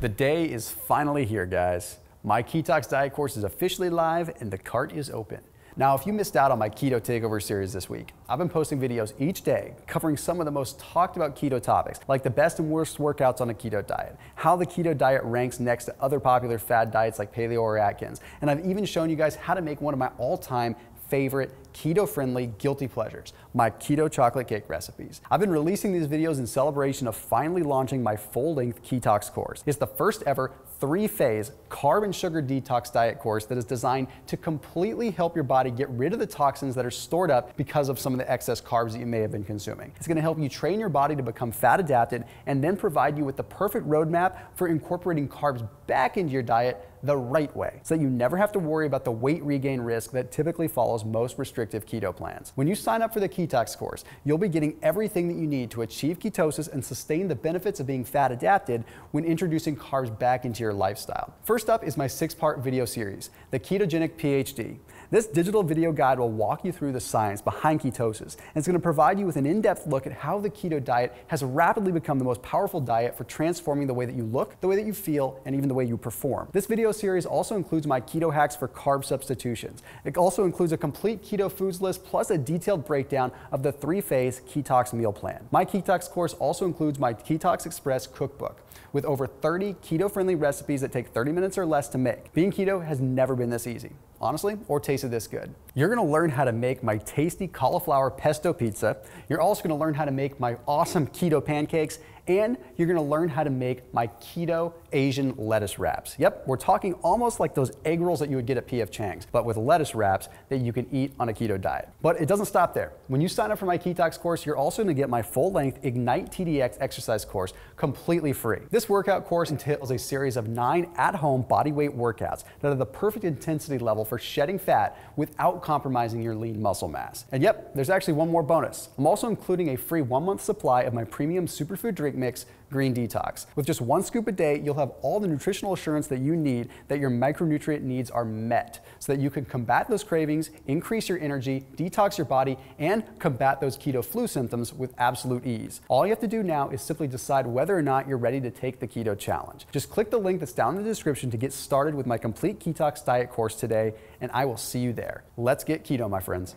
The day is finally here, guys. My KETOX diet course is officially live and the cart is open. Now, if you missed out on my Keto Takeover series this week, I've been posting videos each day covering some of the most talked about keto topics, like the best and worst workouts on a keto diet, how the keto diet ranks next to other popular fad diets like paleo or Atkins, and I've even shown you guys how to make one of my all-time favorite keto-friendly guilty pleasures, my keto chocolate cake recipes. I've been releasing these videos in celebration of finally launching my full-length KETOX course. It's the first ever 3-phase carb and sugar detox diet course that is designed to completely help your body get rid of the toxins that are stored up because of some of the excess carbs that you may have been consuming. It's gonna help you train your body to become fat adapted and then provide you with the perfect roadmap for incorporating carbs back into your diet the right way, so that you never have to worry about the weight regain risk that typically follows most restrictive keto plans. When you sign up for the KETOX course, you'll be getting everything that you need to achieve ketosis and sustain the benefits of being fat adapted when introducing carbs back into your lifestyle. First up is my 6-part video series, the Ketogenic PhD. This digital video guide will walk you through the science behind ketosis, and it's going to provide you with an in-depth look at how the keto diet has rapidly become the most powerful diet for transforming the way that you look, the way that you feel, and even the way you perform. This video series also includes my keto hacks for carb substitutions. It also includes a complete keto foods list plus a detailed breakdown of the 3-phase KETOX meal plan. My KETOX course also includes my KETOX Express cookbook with over 30 keto-friendly recipes that take 30 minutes or less to make. Being keto has never been this easy, honestly, or tasted this good. You're gonna learn how to make my tasty cauliflower pesto pizza. You're also gonna learn how to make my awesome keto pancakes, and you're gonna learn how to make my keto Asian lettuce wraps. Yep, we're talking almost like those egg rolls that you would get at P.F. Chang's, but with lettuce wraps that you can eat on a keto diet. But it doesn't stop there. When you sign up for my KETOX course, you're also gonna get my full-length IgniteTDX exercise course completely free. This workout course entails a series of 9 at-home bodyweight workouts that are the perfect intensity level for shedding fat without compromising your lean muscle mass. And yep, there's actually one more bonus. I'm also including a free 1-month supply of my premium superfood drink mix, Green Detox. With just 1 scoop a day, you'll have all the nutritional assurance that you need that your micronutrient needs are met so that you can combat those cravings, increase your energy, detox your body, and combat those keto flu symptoms with absolute ease. All you have to do now is simply decide whether or not you're ready to take the keto challenge. Just click the link that's down in the description to get started with my complete KETOX diet course today, and I will see you there. Let's get keto, my friends.